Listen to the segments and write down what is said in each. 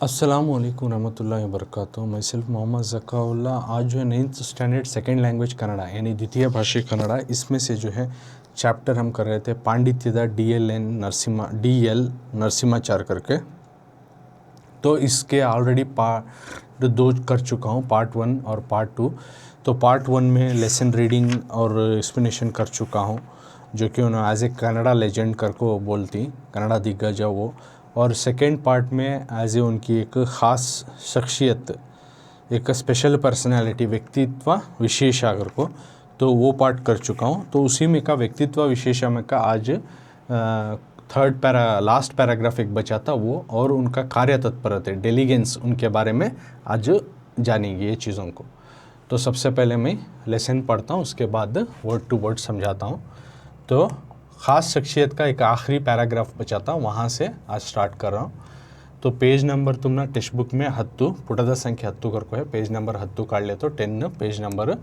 अस्सलामुअलैकुम रहमतुल्लाहि वबरकातुहू। मैं सिर्फ मोहम्मद ज़काउल्ला। आज जो है 9th standard second language Kannada यानी द्वितीय भाषा कन्नड़ा, इसमें से जो है चैप्टर हम कर रहे थे पांडित्यदा डी एल नरसिम्हाचार्य करके। तो इसके ऑलरेडी पार्ट 2 कर चुका हूँ, पार्ट 1 और पार्ट 2। तो पार्ट 1 में लेसन रीडिंग और एक्सप्लेनेशन कर चुका हूँ, जो कि उन्होंने एज ए कन्नड़ा लेजेंड करको बोलती, कन्नड़ा दिग्गज है वो। और सेकेंड पार्ट में एज ए उनकी एक ख़ास शख्सियत, एक स्पेशल पर्सनालिटी, व्यक्तित्व विशेष अगर को, तो वो पार्ट कर चुका हूँ। तो उसी में का व्यक्तित्व विशेष में का आज लास्ट पैराग्राफ एक बचा था वो, और उनका कार्य तत्परता, डेलीगेंस, उनके बारे में आज जानेंगे ये चीज़ों को। तो सबसे पहले मैं लेसन पढ़ता हूँ, उसके बाद वर्ड टू वर्ड समझाता हूँ। तो ख़ास शख्सियत का एक आखिरी पैराग्राफ बचा था, वहाँ से आज स्टार्ट कर रहा हूँ। तो पेज नंबर तुमने टेक्स्ट बुक में 10 पुटದ संख्या 10 करको है, पेज नंबर 10 काट ले तो 10 पेज नंबर,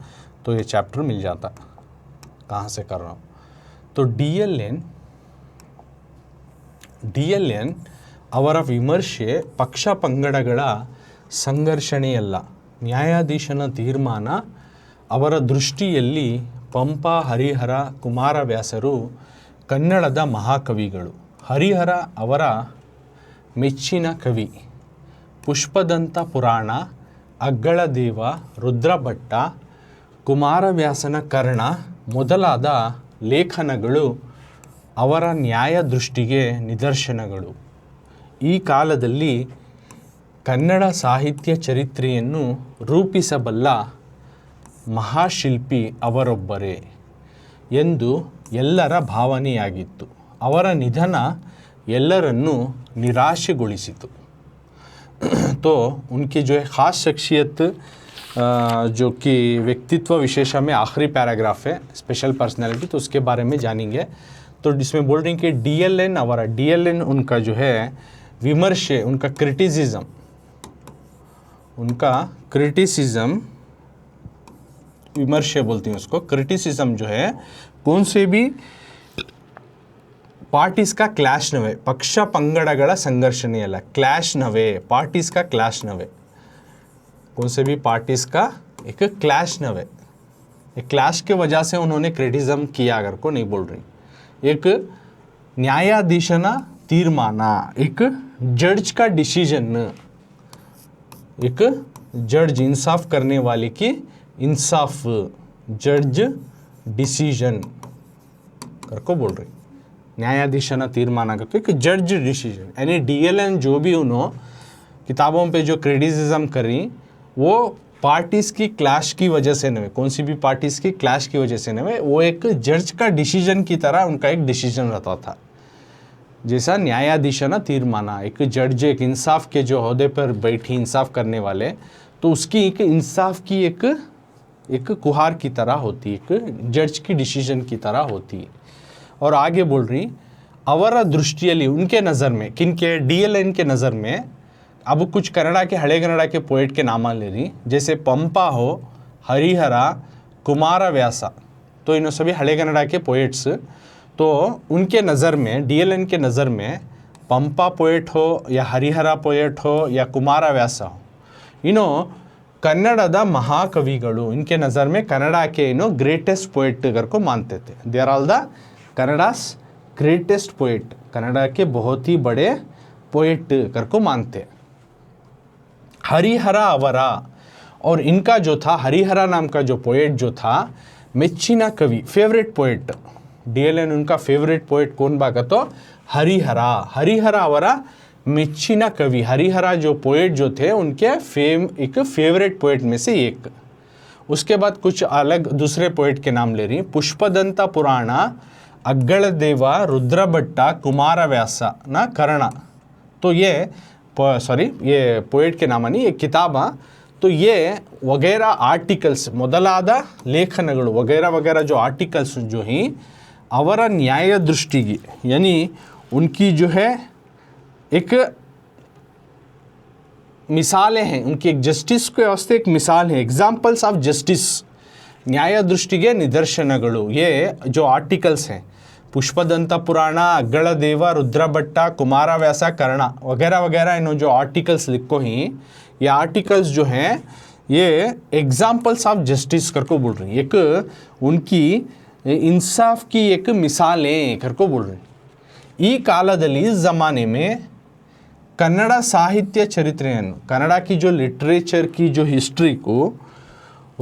तो ये चैप्टर मिल जाता। कहाँ से कर रहा हूँ? तो ಡಿ.ಎಲ್.ಎನ್ ಅವರ ವಿಮರ್ಶೆ ಪಕ್ಷ ಪಂಗಡಗಳ ಸಂಘರ್ಷಣೆಯಲ್ಲ, ನ್ಯಾಯಾಧೀಶನ ತೀರ್ಮಾನ. ಅವರ ದೃಷ್ಟಿಯಲ್ಲಿ ಪಂಪ, ಹರಿಹರ, ಕುಮಾರವ್ಯಾಸರು ಕನ್ನಡದ ಮಹಾಕವಿಗಳು. ಹರಿಹರ ಅವರ ಮೆಚ್ಚಿನ ಕವಿ. ಪುಷ್ಪದಂತ ಪುರಾಣ, ಅಗ್ಗಳದೇವ, ರುದ್ರಭಟ್ಟ, ಕುಮಾರವ್ಯಾಸನ ಕರ್ಣ ಮೊದಲಾದ ಲೇಖನಗಳು ಅವರ ನ್ಯಾಯ ದೃಷ್ಟಿಗೆ ನಿದರ್ಶನಗಳು. ಈ ಕಾಲದಲ್ಲಿ ಕನ್ನಡ ಸಾಹಿತ್ಯ ಚರಿತ್ರೆಯನ್ನು ರೂಪಿಸಬಲ್ಲ ಮಹಾಶಿಲ್ಪಿ ಅವರೊಬ್ಬರೇ ಎಂದು ಎಲ್ಲರ ಭಾವನೆಯಾಗಿತ್ತು. ಅವರ ನಿಧನ ಎಲ್ಲರನ್ನೂ निराशेಗೊಳಿಸಿತು. तो उनकी जो है ख़ास शख्सियत, जो कि व्यक्तित्व विशेषा में आखिरी पैराग्राफ है, स्पेशल पर्सनालिटी, तो उसके बारे में जानेंगे। तो इसमें बोल रही हैं कि डी.एल.एन उनका जो है विमर्श, उनका क्रिटिसिज्म विमर्श बोलती हैं उसको। क्रिटिसिज्म जो है कौन से भी पार्टीज का क्लैश नवे, पक्ष पंगड़ಗಳ संघर्षणे अಲ್ಲ, क्लैश नवे, पार्टीज का क्लैश नवे, कौन से भी पार्टीज का एक क्लैश नवे, एक क्लैश के वजह से उन्होंने क्रिटिसिज्म किया अगर को नहीं बोल रही। एक न्यायाधीशನ ತೀರ್ಮಾನ, एक जज का डिसीजन, एक जज इंसाफ करने वाले की इंसाफ, जज डिसीजन करको बोल रही। न्यायाधीशना तीर्मान करके एक जज डिसीजन, यानी डी.एल.एन जो भी उन्होंने किताबों पे जो क्रिटिसिज्म करी वो पार्टीज़ की क्लैश की वजह से नहीं, कौन सी भी पार्टीज़ की क्लैश की वजह से नहीं, वो एक जज का डिसीजन की तरह उनका एक डिसीजन रहता था। जैसा न्यायाधीशना तीर्माना, एक जज, एक इंसाफ के जो ओहदे पर बैठी इंसाफ करने वाले, तो उसकी एक इंसाफ की एक कुहार की तरह होती, एक जज की डिसीजन की तरह होती। और आगे बोल रही, अवर दृष्टिಯಲ್ಲಿ, उनके नज़र में, किनके, डी.एल.एन के नज़र में। अब कुछ कन्नड़ा के, हड़े कन्नड़ा के पोइट के नाम ले रही, जैसे पंपा हो, हरिहरा, कुमारव्यासा, तो इन सभी हड़े कन्नड़ा के पोइट्स। तो उनके नज़र में, डी.एल.एन के नज़र में, पंपा पोइट हो या हरिहरा पोइट हो या कुमारव्यासा हो, इनो कन्नड़ದ महाकविಗಳು, इनके नज़र में कन्नड़ा के ग्रेटेस्ट पोइट कर को मानते थे। They are all the Kannada's greatest poet, Kannada के बहुत ही बड़े पोइट कर को मानते। हरिहरा अवरा, और इनका जो था हरिहरा नाम का जो पोइट जो था, मेच्चिना कवि, फेवरेट पोइट, डी.एल.एन उनका फेवरेट पोइट कौन बागा, तो हरिहरा अवरा मेच्चिना कवि। हरिहरा जो पोइट जो थे उनके एक फेवरेट पोइट में से एक। उसके बाद कुछ अलग दूसरे पोइट के नाम ले रही, पुष्पदंत पुराण, अग्गळदेव, रुद्रभट्ट, कुमारव्यास ना कर्ण। तो ये पोइट के नाम नहीं, ये किताब। तो ये वगैरह आर्टिकल्स, ಮೊದಲಾದ ಲೇಖನಗಳು वगैरह वगैरह जो आर्टिकल्स जो ही ಅವರ न्याय दृष्टि की, यानी उनकी जो है एक मिसालें हैं, उनकी एक जस्टिस के वास्ते एक मिसाल है, एग्जाम्पल्स ऑफ जस्टिस, न्याय दृष्टि के निदर्शनಗಳು, ये जो आर्टिकल्स हैं। पुष्पदंत पुराण, अग्गड़ देव, रुद्रभट्ट, कुमारव्यास, कर्ण वगैरह वगैरह इन्होंने जो आर्टिकल्स लिखो ही, ये आर्टिकल्स जो हैं ये एग्जाम्पल्स ऑफ जस्टिस करको बोल रही, एक उनकी इंसाफ की एक मिसालें करको बोल रही। ಈ ಕಾಲದಲ್ಲಿ इस ज़माने में कन्नड़ साहित्य चरित्रेಯನ್ನು, कन्नड़ा की जो लिटरेचर की जो हिस्ट्री को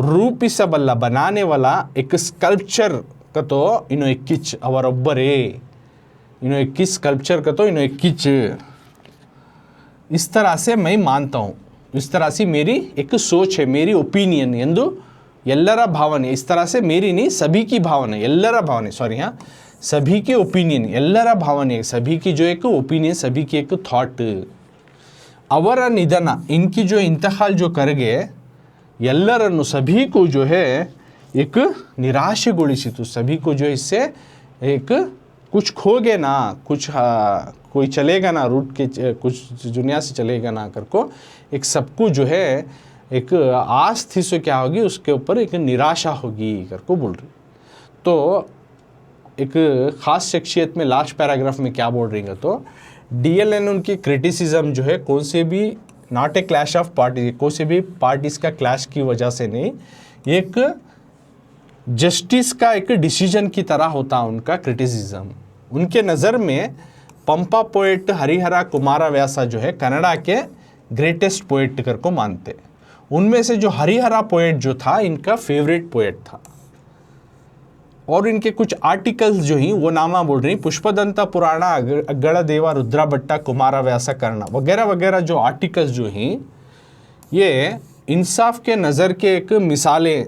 रूपिसबल्ला बनाने वाला एक स्कल्पचर का तो इनो एक्किच ಅವರೊಬ್ಬರೇ, इनो 21 स्कल्पचर का तो इनो एक्किच, इस तरह से मैं मानता हूँ, इस तरह से मेरी एक सोच है, मेरी ओपिनियन ಎಂದು ಎಲ್ಲರ ಭಾವನೆ, इस तरह से मेरी नहीं सभी की भावना, ಎಲ್ಲರ भावने सॉरी हाँ सभी की ओपिनियन, ಎಲ್ಲರ भावने, सभी की जो एक ओपिनियन, सभी की एक थॉट, ಅವರ निधन, इनकी जो इंतकाल जो कर गए ಎಲ್ಲರನ್ನು सभी को जो है एक निराशेಗೊಳಿಸಿತು, सभी को जो इससे एक कुछ खोगे ना, कुछ कोई चलेगा ना रूट के, कुछ दुनिया से चलेगा ना करको एक सबको जो है एक आस थी, सो क्या होगी उसके ऊपर एक निराशा होगी करको बोल रही। तो एक ख़ास शख्सियत में लास्ट पैराग्राफ में क्या बोल रही है, तो DLN उनकी क्रिटिसिज्म जो है कौन से भी not a clash of party, कौन से भी पार्टीज़ का क्लैश की वजह से नहीं, एक जस्टिस का एक डिसीजन की तरह होता उनका क्रिटिसिज्म। उनके नज़र में पंपा पोएट हरिहरा कुमारव्यास जो है कन्नड़ा के ग्रेटेस्ट पोएट कर को मानते। उनमें से जो हरिहरा पोएट जो था इनका फेवरेट पोएट था, और इनके कुछ आर्टिकल्स जो ही वो नामा बोल रही, पुष्पदंत पुराण, अग्गड़ देव, रुद्रभट्ट, कुमारव्यास, कर्ण वगैरह वगैरह जो आर्टिकल्स जो ही ये इंसाफ के नज़र के एक मिसालें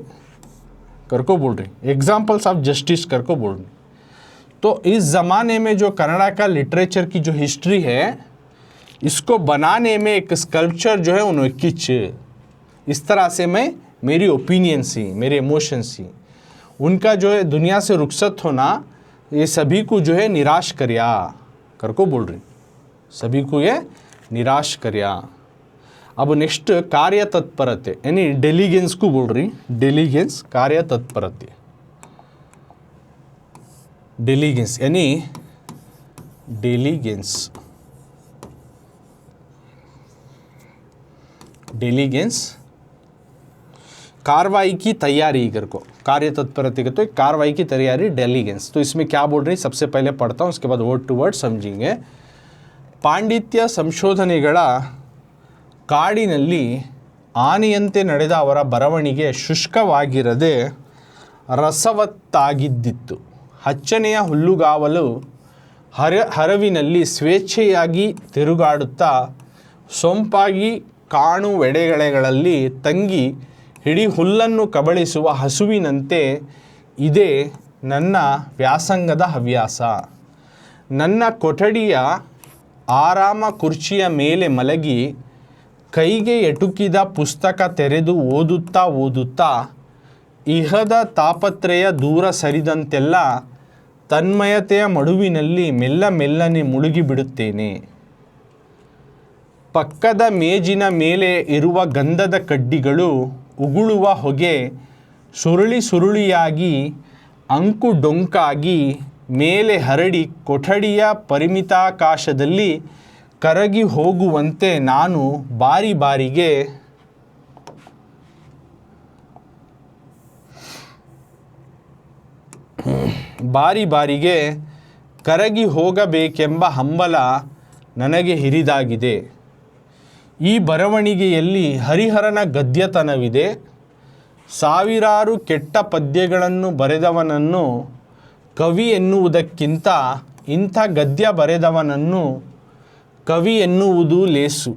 कर को बोल रही, एग्जाम्पल्स ऑफ जस्टिस कर को बोल रही। तो इस ज़माने में जो कन्नड़ा का लिटरेचर की जो हिस्ट्री है इसको बनाने में एक स्कल्पचर जो है उन्होंने किच, इस तरह से मैं मेरी ओपिनियन सी, मेरे इमोशन सी, उनका जो है दुनिया से रुखसत होना ये सभी को जो है निराश करिया कर को बोल रही, सभी को ये निराश करिया। अब नेक्स्ट कार्य तत्परते यानी डेलीगेंस को बोल रही, डेलीगेंस कार्य तत्परते, डेलीगेंस यानी डेलीगेंस, डेलीगेंस कार्रवाई की तैयारी कर को, कार्य तत्परता तो एक कार्रवाई की तैयारी डेलीगेंस। तो इसमें क्या बोल रही सबसे पहले पढ़ता हूँ, उसके बाद वर्ड टू वर्ड समझेंगे। ಪಾಂಡಿತ್ಯ ಸಂಶೋಧನೆಗಳ ಕಾಡಿನಲ್ಲಿ ಆನೆಯಂತೆ ನಡೆದ ಅವರ ಬರವಣಿಗೆ ಶುಷ್ಕವಾಗಿರದೆ ರಸವತ್ತಾಗಿದ್ದಿತ್ತು. ಹಚ್ಚನೆಯ ಹುಲ್ಲುಗಾವಲು ಹರವಿನಲ್ಲಿ ಸ್ವೇಚ್ಛೆಯಾಗಿ ತಿರುಗಾಡುತ್ತಾ ಸೊಂಪಾಗಿ ಕಾಣುವೆಡೆಗಳಲ್ಲಿ ತಂಗಿ ಹಿಡಿ ಹುಲ್ಲನ್ನು ಕಬಳಿಸುವ ಹಸುವಿನಂತೆ ಇದೇ ನನ್ನ ವ್ಯಾಸಂಗದ ಹವ್ಯಾಸ. ನನ್ನ ಕೊಠಡಿಯ ಆರಾಮ ಕುರ್ಚಿಯ ಮೇಲೆ ಮಲಗಿ ಕೈಗೆ ಎಟುಕಿದ ಪುಸ್ತಕ ತೆರೆದು ಓದುತ್ತಾ ಇಹದ ತಾಪತ್ರಯ ದೂರ ಸರಿದಂತೆಲ್ಲ ತನ್ಮಯತೆಯ ಮಡುವಿನಲ್ಲಿ ಮೆಲ್ಲನೆ ಮುಳುಗಿಬಿಡುತ್ತೇನೆ. ಪಕ್ಕದ ಮೇಜಿನ ಮೇಲೆ ಇರುವ ಗಂಧದ ಕಡ್ಡಿಗಳು ಉಗುಳುವ ಹೊಗೆ ಸುರುಳಿಯಾಗಿ ಅಂಕು ಡೊಂಕಾಗಿ ಮೇಲೆ ಹರಡಿ ಕೊಠಡಿಯ ಪರಿಮಿತಾಕಾಶದಲ್ಲಿ ಕರಗಿ ಹೋಗುವಂತೆ ನಾನು ಬಾರಿ ಬಾರಿಗೆ ಕರಗಿ ಹೋಗಬೇಕೆಂಬ ಹಂಬಲ ನನಗೆ ಹಿರಿದಾಗಿದೆ. ಈ ಬರವಣಿಗೆಯಲ್ಲಿ ಹರಿಹರನ ಗದ್ಯತನವಿದೆ. ಸಾವಿರಾರು ಕೆಟ್ಟ ಪದ್ಯಗಳನ್ನು ಬರೆದವನನ್ನು ಕವಿ ಎನ್ನುವುದಕ್ಕಿಂತ ಇಂಥ ಗದ್ಯ ಬರೆದವನನ್ನು ಕವಿ ಎನ್ನುವುದು ಲೇಸು.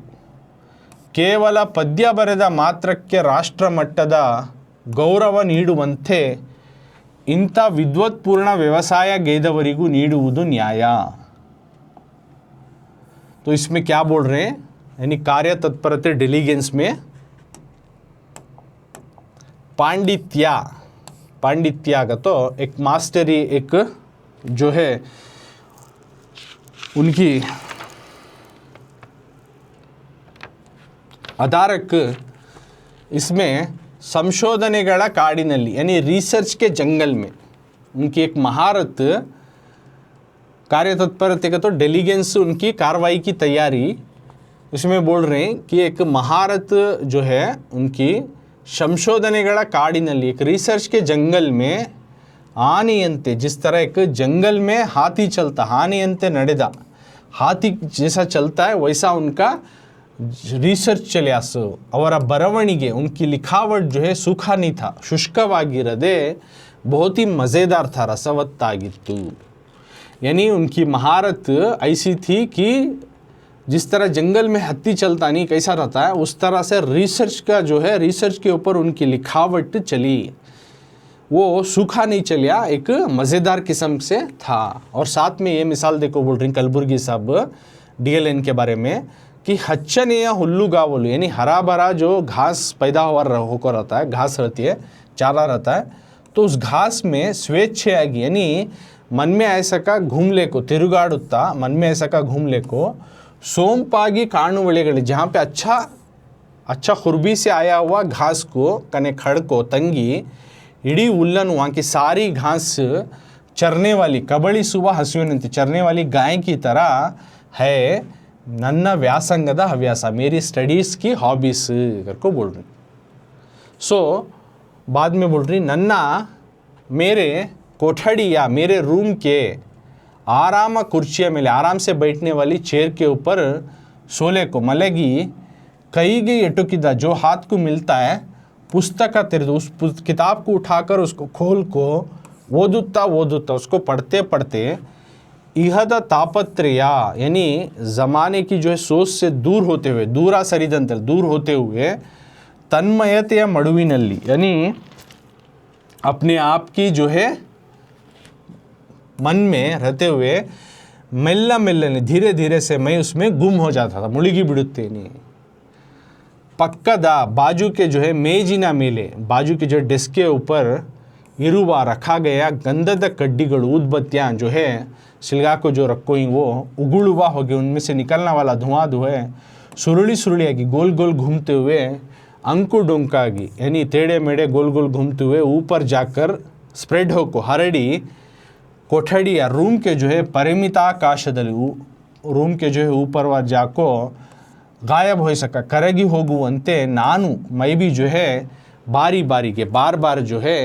ಕೇವಲ ಪದ್ಯ ಬರೆದ ಮಾತ್ರಕ್ಕೆ ರಾಷ್ಟ್ರಮಟ್ಟದ ಗೌರವ ನೀಡುವಂತೆ ಇಂಥ ವಿದ್ವತ್ಪೂರ್ಣ ವ್ಯವಸಾಯ ಗೈದವರಿಗೂ ನೀಡುವುದು ನ್ಯಾಯ. तो इसमें क्या बोल रहे हैं, यानी कार्य तत्परते डिलीगेंस में पांडित्य का तो एक मास्टरी एक जो है उनकी आधारक इसमें संशोधनेಗಳ ಕಾಡಿನಲ್ಲಿ यानी रिसर्च के जंगल में उनकी एक महारत कार्य तत्परता तो डेलीगेंस उनकी कार्रवाई की तैयारी, इसमें बोल रहे हैं कि एक महारत जो है उनकी संशोधनेಗಳ ಕಾಡಿನಲ್ಲಿ, एक रिसर्च के जंगल में आनियंते, जिस तरह एक जंगल में हाथी चलता, आनियंते ನಡೆದ, हाथी जैसा चलता है वैसा उनका रिसर्च चलिया। ಅವರ ಬರವಣಿಗೆ, उनकी लिखावट जो है सूखा नहीं था, शुष्कವಾಗಿರದೆ बहुत ही मज़ेदार था, रसवत्तागिತ್ತು। यानी उनकी महारत ऐसी थी कि जिस तरह जंगल में हाथी चलता नहीं कैसा रहता है, उस तरह से रिसर्च का जो है, रिसर्च के ऊपर उनकी लिखावट चली, वो सूखा नहीं चलिया, एक मज़ेदार किस्म से था। और साथ में ये मिसाल देखो बोल रही कलबुर्गी साहब DLN के बारे में कि हच्चनेय हुल्लुगावलु, यानी हरा भरा जो घास पैदावार होकर रहता है, घास रहती है, चारा रहता है, तो उस घास में स्वेच्छेयागी, यानी मन में ऐसा का घूम ले को, तिरुगाड़ुत्ता मन में ऐसा का घूम ले को, सोमपागी काणुवळेगळे, जहाँ पे अच्छा खुरबी से आया हुआ घास को कने खड़ को तंगी इड़ी उल्लन, वहाँ की सारी घास चरने वाली कबड़ी सुबह हसीनंती चरने वाली गाय की तरह है नन्ना व्यासंगद हव्यास, मेरी स्टडीज़ की हॉबीज़ करको बोल रही। सो बाद में बोल रही नन्ना मेरे कोठड़ी या मेरे रूम के आराम कुर्सिया मिले, आराम से बैठने वाली चेयर के ऊपर सोले को मलेगी, कई गई एटुकिदा, जो हाथ को मिलता है पुस्तक तेरे, उस किताब को उठाकर उसको खोल को ओदुत्ता उसको पढ़ते पढ़ते इहद तापत्रया, यानी ज़माने की जो है सोच से दूर होते हुए, दूरा सरिदंतल, दूर होते हुए तन्मयतेय मड़ुविनल्ली, यानी अपने आप की जो है मन में रहते हुए मेल्ला मेल्लने, धीरे धीरे से मैं उसमें गुम हो जाता था, मुड़गी बिड़ुत्तेनी। पक्कदा बाजू के जो है मेजिना मेले, बाजू के जो डेस्क के ऊपर इरुवा रखा गया गंधद कड्डीगढ़, ऊदबत्तियाँ जो है सिलगा को जो रखो ही वो उगुड़ुआ हो गए, उनमें से निकलने वाला धुआं धुएँ सुरुली सुरुली आगी गोल गोल घूमते हुए, अंकु डोंकागी, यानी टेढ़े मेढ़े गोल गोल घूमते हुए ऊपर जाकर स्प्रेड हो को हरड़ी कोठड़ी या रूम के जो है परिमिताकाशदली, रूम के जो है ऊपर वा जाको गायब हो सका, करेगी होगुवंते नानु, मैं भी जो है बारी बारी के बार बार जो है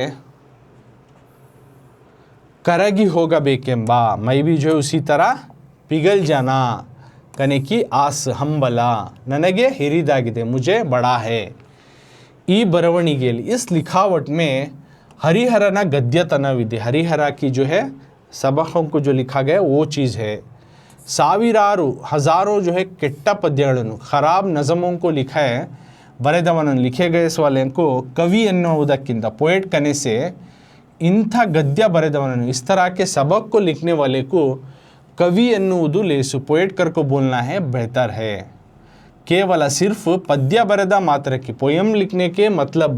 करेगी होगा बेकेंबा, मैं भी जो है उसी तरह पिघल जाना कने की आस हंबला ननगे हिरिदागिदे, मुझे बड़ा है। ई बरवणिगे, इस लिखावट में हरिहरना गद्यतनविदे, हरिहरा की जो है सबकों को जो लिखा गया वो चीज़ है। ಸಾವಿರಾರು हज़ारों जो है ಕೆಟ್ಟ ಪದ್ಯಗಳನ್ನು, ख़राब नज़मों को लिखा है, ಬರೆದವನನ್ನು, लिखे गए इस वाले को कवि ಎನ್ನುವುದಕ್ಕಿಂತ, पोएट करने से इंಥ गद्य बरेदवनನ್ನು, इस तरह के सबक को लिखने वाले को कवि ಎನ್ನುವುದು ಲೇಸು, पोएट कर को बोलना है बेहतर है। केवल सिर्फ पद्य बरेದ मात्र की, पोयम लिखने के मतलब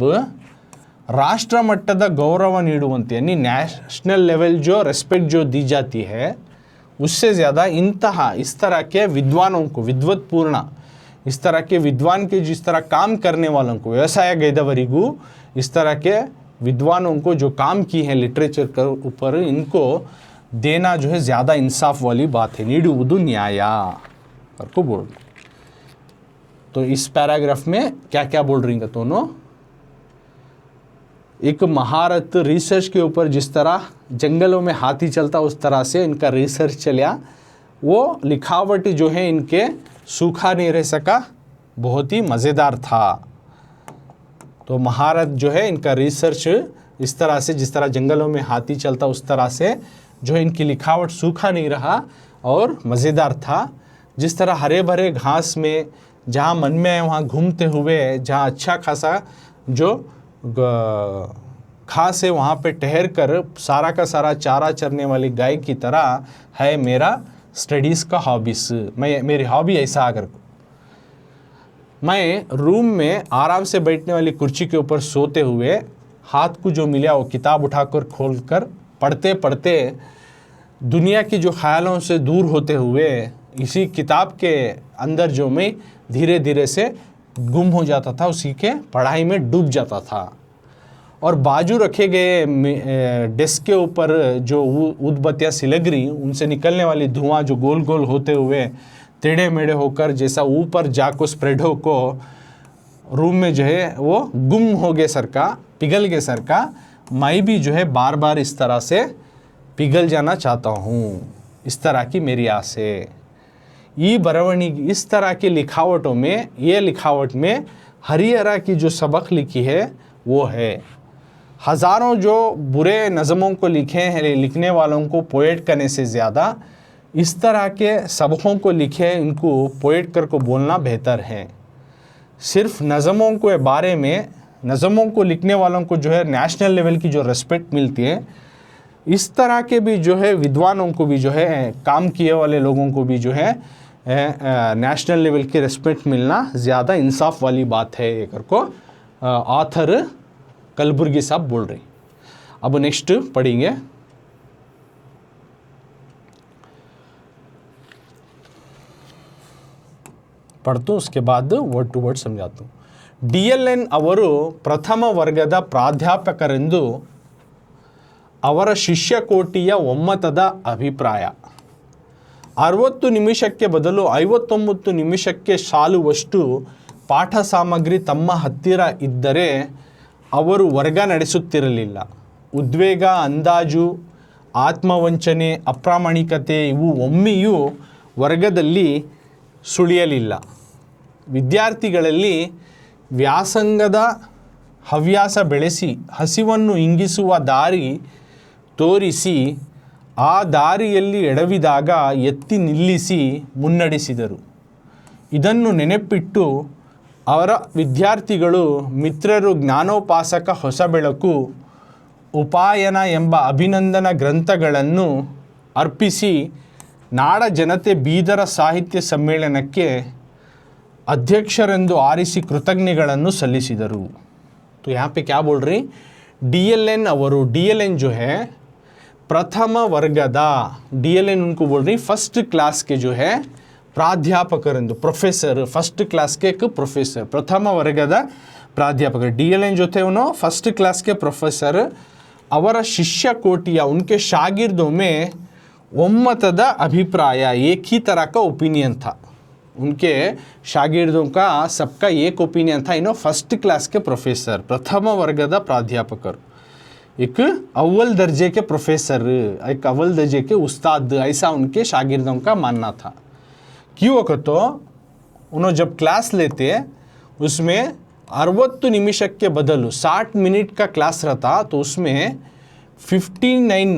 राष्ट्र मಟ್ಟದ गौरव ನೀಡುವಂತೆ, यानी नेशनल लेवल जो रेस्पेक्ट जो दी जाती है, उससे ज़्यादा इस तरह के विद्वानों को, विद्वत्पूर्ण इस तरह के विद्वान के जिस तरह काम करने वालों को, व्यवसाय गैदवरिगु इस तरह के विद्वानों को जो काम की है लिटरेचर के ऊपर, इनको देना जो है ज़्यादा इंसाफ वाली बात है। नीडुವುದು न्याय को बोल। तो इस पैराग्राफ में क्या क्या बोल रही हैं दोनों, एक महारत रिसर्च के ऊपर, जिस तरह जंगलों में हाथी चलता उस तरह से इनका रिसर्च चलिया, वो लिखावट जो है इनके सूखा नहीं रह सका, बहुत ही मज़ेदार था। तो महारत जो है इनका रिसर्च इस तरह से, जिस तरह जंगलों में हाथी चलता उस तरह से जो है इनकी लिखावट सूखा नहीं रहा और मज़ेदार था। जिस तरह हरे भरे घास में जहाँ मन में है वहाँ घूमते हुए, जहाँ अच्छा खासा जो घास है वहाँ पे ठहर कर सारा का सारा चारा चरने वाली गाय की तरह है मेरा स्टडीज़ का हॉबीज़। मेरी हॉबी ऐसा अगर मैं रूम में आराम से बैठने वाली कुर्सी के ऊपर सोते हुए, हाथ को जो मिला वो किताब उठाकर खोलकर पढ़ते पढ़ते दुनिया की जो ख्यालों से दूर होते हुए इसी किताब के अंदर जो मैं धीरे धीरे से गुम हो जाता था, उसी के पढ़ाई में डूब जाता था। और बाजू रखे गए डेस्क के ऊपर जो उदबत्तियाँ सिलग रही, उनसे निकलने वाली धुआं जो गोल गोल होते हुए टेढ़े मेढ़े होकर जैसा ऊपर जाको स्प्रेड हो को रूम में जो है वो गुम हो गए सर का, पिघल गए सर का, मैं भी जो है बार बार इस तरह से पिघल जाना चाहता हूँ, इस तरह की मेरी आस है। ये बरवणी इस तरह की लिखावटों में, ये लिखावट में हरिहरा की जो सबक लिखी है वो है। हज़ारों जो बुरे नज़मों को लिखे हैं, लिखने वालों को पोएट करने से ज़्यादा इस तरह के सबकों को लिखे इनको पोएट कर को बोलना बेहतर है। सिर्फ नज़मों के बारे में, नज़मों को लिखने वालों को जो है नेशनल लेवल की जो रिस्पेक्ट मिलती है, इस तरह के भी जो है विद्वानों को भी जो है, काम किए वाले लोगों को भी जो है नेशनल लेवल की रिस्पेक्ट मिलना ज़्यादा इंसाफ वाली बात है, ये कर को ऑथर कलबुर्गी साहब बोल रही। अब नेक्स्ट पढ़ेंगे। पढ़तू उसके बाद वर्ड टू वर्ड समझाता हूँ। DLN ಅವರು ಪ್ರಥಮ ವರ್ಗದ ಪ್ರಾಧ್ಯಾಪಕರೆಂದು ಅವರ ಶಿಷ್ಯಕೋಟಿಯ ಒಮ್ಮತದ ಅಭಿಪ್ರಾಯ. 60 ನಿಮಿಷಕ್ಕೆ ಬದಲು 59 ನಿಮಿಷಕ್ಕೆ ಸಾಲುವಷ್ಟು ಪಾಠ ಸಾಮಗ್ರಿ ತಮ್ಮ ಹತ್ತಿರ ಇದ್ದರೆ ಅವರು ವರ್ಗ ನಡೆಸುತ್ತಿರಲಿಲ್ಲ. ಉದ್ವೇಗ, ಅಂದಾಜು, ಆತ್ಮವಂಚನೆ, ಅಪ್ರಾಮಾಣಿಕತೆ ಇವು ಒಮ್ಮೆಯೂ ವರ್ಗದಲ್ಲಿ ಸುಳಿಯಲಿಲ್ಲ. ವಿದ್ಯಾರ್ಥಿಗಳಲ್ಲಿ ವ್ಯಾಸಂಗದ ಹವ್ಯಾಸ ಬೆಳೆಸಿ ಹಸಿವನ್ನು ಇಂಗಿಸುವ ದಾರಿ ತೋರಿಸಿ ಆ ದಾರಿಯಲ್ಲಿ ಎಡವಿದಾಗ ಎತ್ತಿ ನಿಲ್ಲಿಸಿ ಮುನ್ನಡೆಸಿದರು. ಇದನ್ನು ನೆನಪಿಟ್ಟು ಅವರ ವಿದ್ಯಾರ್ಥಿಗಳು ಮಿತ್ರರು ಜ್ಞಾನೋಪಾಸಕ ಹೊಸ ಬೆಳಕು, ಉಪಾಯನ ಎಂಬ ಅಭಿನಂದನಾ ಗ್ರಂಥಗಳನ್ನು ಅರ್ಪಿಸಿ ನಾಡ ಜನತೆ ಬೀದರ ಸಾಹಿತ್ಯ ಸಮ್ಮೇಳನಕ್ಕೆ ಅಧ್ಯಕ್ಷರೆಂದು ಆರಿಸಿ ಕೃತಜ್ಞತೆಗಳನ್ನು ಸಲ್ಲಿಸಿದರು. तो यहाँ पे क्या बोल रही, DLN ಅವರು, DLN जो है प्रथम वर्गदा, DLN उनको बोल रही फर्स्ट क्लास के जो है प्राध्यापकरेंदु, प्रोफेसर, फर्स्ट क्लास के एक प्रोफेसर, प्रथम वर्गದ प्राध्यापक DLN जो थे उन्होंने फर्स्ट क्लास के प्रोफेसर, ಅವರ ಶಿಷ್ಯ ಕೋಟಿಯ, उनके शागिर्दों में ಒಮ್ಮತದ अभिप्राय, एक ही तरह का ओपिनियन था, उनके शागिर्दों का सबका एक ओपिनियन था. इन्हों फर्स्ट क्लास के प्रोफेसर, प्रथम वर्गದ प्राध्यापक, एक अव्वल दर्जे के प्रोफेसर, एक अव्वल दर्जे के उस्ताद, ऐसा उनके शागिर्दों का मानना था. क्यों तो उन्होंने जब क्लास लेते उसमें 60 निमिष के बदल 60 मिनट का क्लास रहता, तो उसमें 59,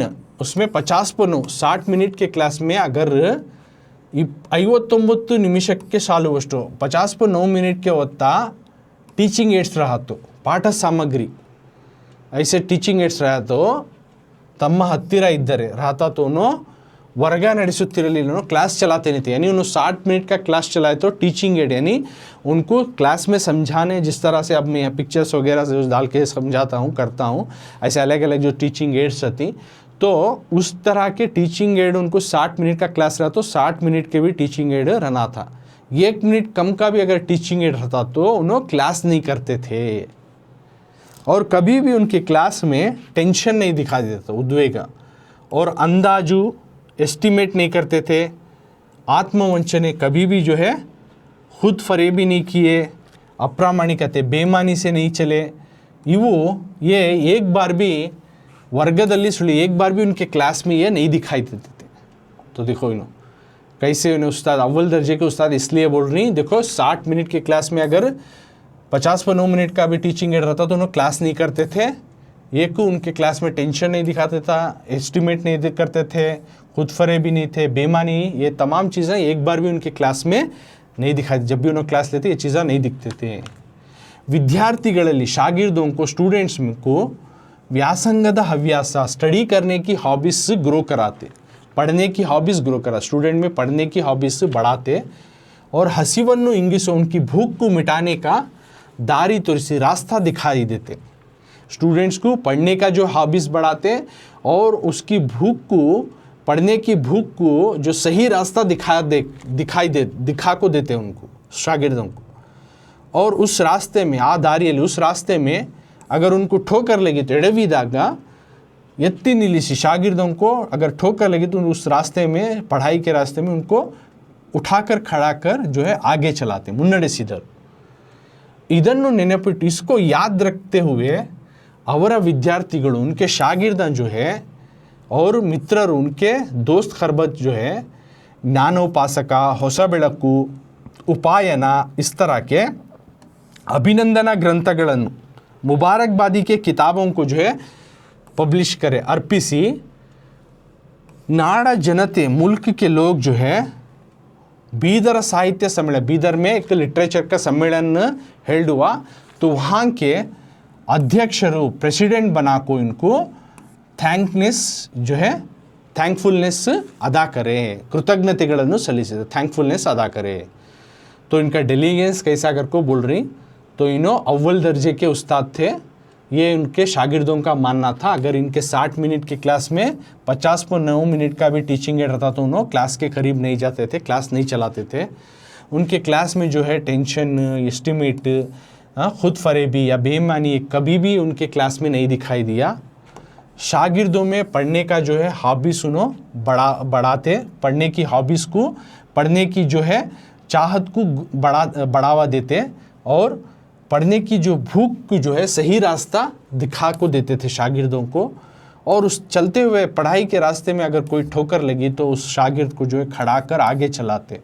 उसमें 50 मिनट के क्लास में अगर 59 ನಿಮಿಷಕ್ಕೆ ಸಾಲುವಷ್ಟು 59 ಮಿನಿಟ್ಗೆ ಹೊತ್ತಾ ಟೀಚಿಂಗ್ ಏಡ್ಸ್ रहा तो ಪಾಠ ಸಾಮಗ್ರಿ ऐसे टीचिंग एड्स रहा तो तಮ್ಮ ಹತ್ತಿರ ಇದ್ದರೆ रहता तो उन्होंने वर्ग ನಡೆಸುತ್ತಿರಲಿಲ್ಲ, उन्होंने क्लास चलाते नहीं थे. यानी उन्होंने 60 मिनट का क्लास चलाए तो टीचिंग एड, यानी उनको क्लास में समझाने, जिस तरह से अब मैं पिक्चर्स वगैरह से डाल के समझाता हूँ, करता हूँ, ऐसे अलग अलग जो टीचिंग एड्स रहती, तो उस तरह के टीचिंग एड उनको 60 मिनट का क्लास रहा तो 60 मिनट के भी टीचिंग एड रहना था. 1 मिनट कम का भी अगर टीचिंग एड रहता तो उन्होंने क्लास नहीं करते थे, और कभी भी उनके क्लास में टेंशन नहीं दिखा देता, उद्वेग और अंदाजू एस्टिमेट नहीं करते थे, आत्मवंचने कभी भी जो है खुद फरेबी नहीं किए, अप्रामाणिकते बेईमानी से नहीं चले, ये एक बार भी वर्गदल्ली सुली, एक बार भी उनके क्लास में ये नहीं दिखाई देते थे. तो देखो इन्हों कैसे उन्हें उस्ताद, अव्वल दर्जे के उस्ताद इसलिए बोल रही, देखो 60 मिनट के क्लास में अगर 59 मिनट का भी टीचिंग एड रहता तो उन्होंने क्लास नहीं करते थे. एक उनके क्लास में टेंशन नहीं दिखाते था, एस्टिमेट नहीं करते थे, खुद फरे भी नहीं थे, बेईमानी, ये तमाम चीज़ें एक बार भी उनके क्लास में नहीं दिखाई. जब भी उन्होंने क्लास लेते ये चीज़ें नहीं दिखते थे. विद्यार्थिಗಳಲ್ಲಿ शागिर्दों को, स्टूडेंट्स को व्यासंगದ हव्यास, स्टडी करने की हॉबीज ग्रो कराते, पढ़ने की हॉबीज़ ग्रो करा, स्टूडेंट में पढ़ने की हॉबीज़ बढ़ाते, और हसीवन्नु इंगिसो, उनकी भूख को मिटाने का दारी तोरिसी, रास्ता दिखाई देते. स्टूडेंट्स को पढ़ने का जो हॉबीज़ बढ़ाते और उसकी भूख को, पढ़ने की भूख को जो सही रास्ता दिखा को देते उनको, शागिर्दों को, और उस रास्ते में उस रास्ते में अगर उनको ठोकर लगी तो एड़विदाग एत्ती निलिसी शागिर्दों को अगर ठोकर लगी तो उस रास्ते में, पढ़ाई के रास्ते में उनको उठाकर खड़ा कर जो है आगे चलाते, मुन्नडेसिदरु। ಇದನ್ನು ನೆನಪಿಟ್ಟು इसको याद रखते हुए ಅವರ ವಿದ್ಯಾರ್ಥಿಗಳು, उनके शागिर्द जो है और मित्रರು, उनके दोस्त खरबत जो है ज्ञानोपासक, ಹೊಸ ಬೆಳಕು, उपायन, इस तरह के अभिनंदना ग्रंथಗಳನ್ನು, मुबारकबादी के किताबों को जो है पब्लिश करे, अर्पिसी नाड़ा जनते, मुल्क के लोग जो है बीदर साहित्य सम्मेलन, बीदर में एक लिटरेचर का सम्मेलन हेल्ड हुआ, तो वहाँ के अध्यक्षರು, प्रेसिडेंट बना को इनको जो है थैंकफुलनेस अदा करे, कृतज्ञतेಗಳನ್ನು ಸಲ್ಲಿಸಿದೆ, थैंकफुलनेस अदा करे। तो इनका डेलीगेंस कैसा कर को बोल रही, तो इन्हों अव्वल दर्जे के उस्ताद थे, ये उनके शागिर्दों का मानना था। अगर इनके 60 मिनट की क्लास में 50.9 मिनट का भी टीचिंग एड रहता तो उन्होंने क्लास के करीब नहीं जाते थे, क्लास नहीं चलाते थे। उनके क्लास में जो है टेंशन, एस्टिमेट, खुद फरेबी या बेईमानी कभी भी उनके क्लास में नहीं दिखाई दिया। शागिर्दों में पढ़ने का जो है हॉबीज़ उन्होंने बढ़ाते, पढ़ने की हॉबीज़ को, पढ़ने की जो है चाहत को बढ़ावा देते और पढ़ने की जो भूख को जो है सही रास्ता दिखा को देते थे शागिर्दों को। और उस चलते हुए पढ़ाई के रास्ते में अगर कोई ठोकर लगी तो उस शागिर्द को जो है खड़ा कर आगे चलाते।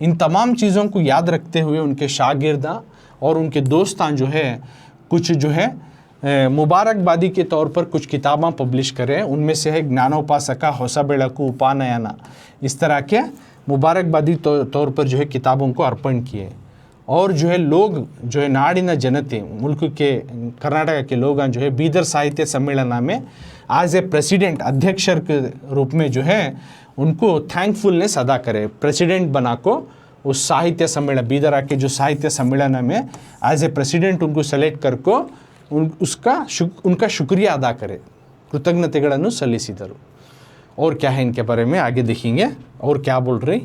इन तमाम चीज़ों को याद रखते हुए उनके शागिर्दा और उनके दोस्तान जो है कुछ जो है मुबारकबादी के तौर पर कुछ किताबें पब्लिश करें। उनमें से है ज्ञानोपासक, ಹೊಸ ಬೆಳಕು, उपानयन, इस तरह के मुबारकबादी तौर पर जो है किताबों को अर्पण किए। और जो है लोग जो है नाडिन जनते, मुल्क के कर्नाटक के लोग जो है बीदर साहित्य सम्मेलन में एज ए प्रेसिडेंट, अध्यक्षर के रूप में जो है उनको थैंकफुलनेस अदा करे, प्रेसिडेंट बना को उस साहित्य सम्मेलन, बीदर के जो साहित्य सम्मेलन में एज ए प्रेसिडेंट उनको सेलेक्ट कर को उनका शुक्रिया अदा करे, कृतज्ञತೆಗಳನ್ನು ಸಲ್ಲಿಸಿದರು। और क्या है इनके बारे में आगे देखेंगे। और क्या बोल रही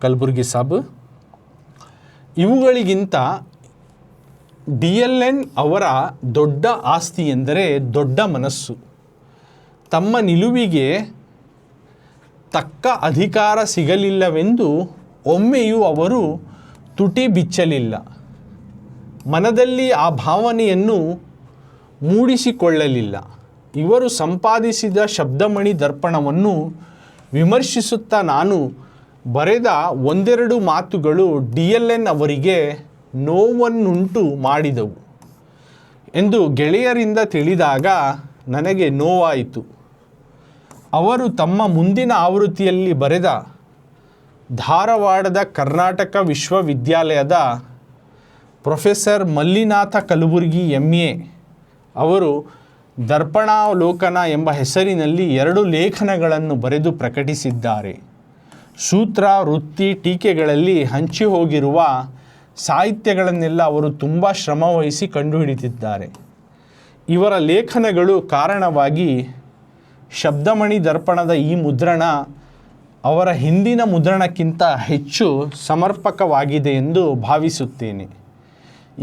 ಕಲಬುರ್ಗಿ ಸಾಬ್, ಇವುಗಳಿಗಿಂತ DLN ಅವರ ದೊಡ್ಡ ಆಸ್ತಿ ಎಂದರೆ ದೊಡ್ಡ ಮನಸ್ಸು. ತಮ್ಮ ನಿಲುವಿಗೆ ತಕ್ಕ ಅಧಿಕಾರ ಸಿಗಲಿಲ್ಲವೆಂದು ಒಮ್ಮೆಯೂ ಅವರು ತುಟಿ ಬಿಚ್ಚಲಿಲ್ಲ. ಮನದಲ್ಲಿ ಆ ಭಾವನೆಯನ್ನು ಮೂಡಿಸಿಕೊಳ್ಳಲಿಲ್ಲ. ಇವರು ಸಂಪಾದಿಸಿದ ಶಬ್ದಮಣಿ ದರ್ಪಣವನ್ನು ವಿಮರ್ಶಿಸುತ್ತಾ ನಾನು ಬರೆದ ಒಂದೆರಡು ಮಾತುಗಳು DLN ಅವರಿಗೆ ನೋವನ್ನುಂಟು ಮಾಡಿದವು ಎಂದು ಗೆಳೆಯರಿಂದ ತಿಳಿದಾಗ ನನಗೆ ನೋವಾಯಿತು. ಅವರು ತಮ್ಮ ಮುಂದಿನ ಆವೃತ್ತಿಯಲ್ಲಿ ಬರೆದ ಧಾರವಾಡದ ಕರ್ನಾಟಕ ವಿಶ್ವವಿದ್ಯಾಲಯದ ಪ್ರೊಫೆಸರ್ ಮಲ್ಲಿನಾಥ ಕಲಬುರ್ಗಿ MA ಅವರು ದರ್ಪಣಾವಲೋಕನ ಎಂಬ ಹೆಸರಿನಲ್ಲಿ 2 ಲೇಖನಗಳನ್ನು ಬರೆದು ಪ್ರಕಟಿಸಿದ್ದಾರೆ. ಸೂತ್ರ, ವೃತ್ತಿ, ಟೀಕೆಗಳಲ್ಲಿ ಹಂಚಿ ಹೋಗಿರುವ ಸಾಹಿತ್ಯಗಳನ್ನೆಲ್ಲ ಅವರು ತುಂಬ ಶ್ರಮವಹಿಸಿ ಕಂಡುಹಿಡಿದಿದ್ದಾರೆ. ಇವರ ಲೇಖನಗಳು ಕಾರಣವಾಗಿ ಶಬ್ದಮಣಿ ದರ್ಪಣದ ಈ ಮುದ್ರಣ ಅವರ ಹಿಂದಿನ ಮುದ್ರಣಕ್ಕಿಂತ ಹೆಚ್ಚು ಸಮರ್ಪಕವಾಗಿದೆ ಎಂದು ಭಾವಿಸುತ್ತೇನೆ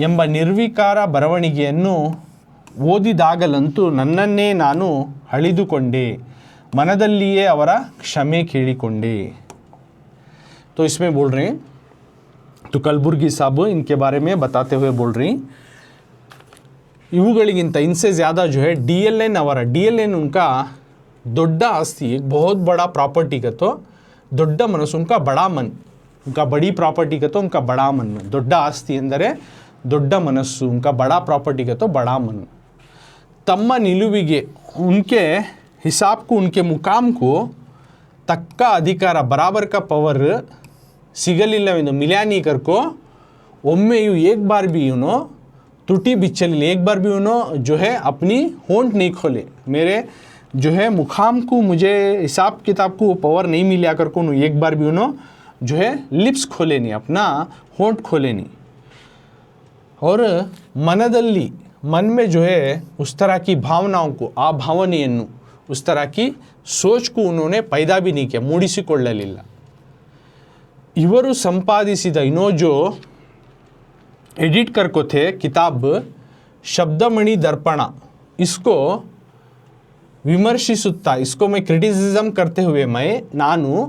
ಎಂಬ ನಿರ್ವಿಕಾರ ಬರವಣಿಗೆಯನ್ನು ಓದಿದಾಗಲಂತೂ ನನ್ನನ್ನೇ ನಾನು ಅಳಿದುಕೊಂಡೆ, मनदलिए ಅವರ क्षमे ಕೇಳಿಕೊಂಡೆ। तो इसमें बोल रहे हैं, तो कलबुर्गी साहब इनके बारे में बताते हुए बोल रही इवुಗಳಿಗಿಂತ इनसे ज़्यादा जो है DLN ಅವರ DLN उनका ದೊಡ್ಡ ಆಸ್ತಿ, एक बहुत बड़ा प्रॉपर्टी का तो ದೊಡ್ಡ ಮನಸ್ಸು, उनका बड़ा मन, उनका बड़ी प्रॉपर्टी का तो उनका बड़ा मन, ದೊಡ್ಡ ಆಸ್ತಿ ಎಂದರೆ ದೊಡ್ಡ ಮನಸ್ಸು, उनका बड़ा प्रॉपर्टी का तो बड़ा मन। तಮ್ಮ ನಿಲುವಿಗೆ, उनके हिसाब को, उनके मुकाम को तक्का अधिकार, बराबर का पावर सिगलिल्लवेंदु मिला नहीं करको ओम्मे यू एक बार भी यूनो तुटी बिच्छलिल, एक बार भी यूनो जो है अपनी होंठ नहीं खोले, मेरे जो है मुकाम को, मुझे हिसाब किताब को पावर नहीं मिला करको एक बार भी यूनो जो है लिप्स खोले नहीं, अपना होंठ खोले नहीं। और मनदल्ली, मन में जो है उस तरह की भावनाओं को, आ भावನೆಯನ್ನು, उस तरह की सोच को उन्होंने पैदा भी नहीं किया, ಮೂಡಿಸಿಕೊಳ್ಳಲಿಲ್ಲ। ಇವರು ಸಂಪಾದಿಸಿದ, इनो जो एडिट करको थे किताब शब्दमणि दर्पण इसको विमर्शिसुत्ता, इसको मैं क्रिटिसिज्म करते हुए नानु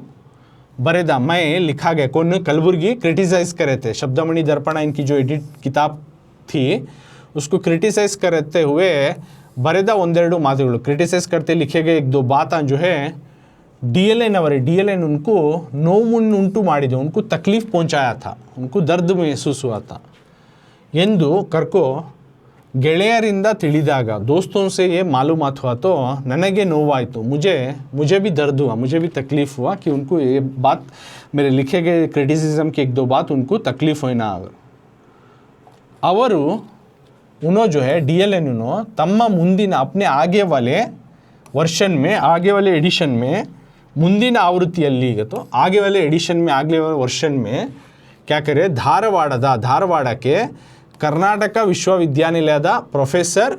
बरेदा, मैं लिखा गया, कौन, कलबुर्गी क्रिटिसाइज करे थे। शब्दमणि दर्पण इनकी जो एडिट किताब थी उसको क्रिटिसाइज करते हुए बरेदा ಒಂದೆರಡು ಮಾತುಗಳು, क्रिटिसाइज करते लिखे गए एक दो बात जो है DLN अवरे, DLN उनको ನೋವುಂಟು ಮಾಡಿದೆ, उनको तकलीफ पहुंचाया था, उनको दर्द महसूस हुआ था ಎಂದು ಕರ್ಕೋ ಗೆಳೆಯರಿಂದ ತಿಳಿದಾಗ, दोस्तों से ये मालूमात हुआ तो ನನಗೆ ನೋವಾಯಿತು, मुझे भी दर्द हुआ, मुझे भी तकलीफ़ हुआ कि उनको ये बात, मेरे लिखे गए क्रिटिसिज्म की एक दो बात उनको तकलीफ़ हुई ना। ಅವರು उन्हों जो है DLN उन्हों तಮ್ಮ ಮುಂದಿನ अपने आगे वाले वर्षन में, आगे वाले एडिशन में, ಮುಂದಿನ आवृत्तिಯಲ್ಲಿ तो आगे वाले एडिशन में, आगे वाले वर्षन में क्या करे, धारवाड़ಕ್ಕೆ कर्नाटक विश्वविद्यानिलयದ प्रोफेसर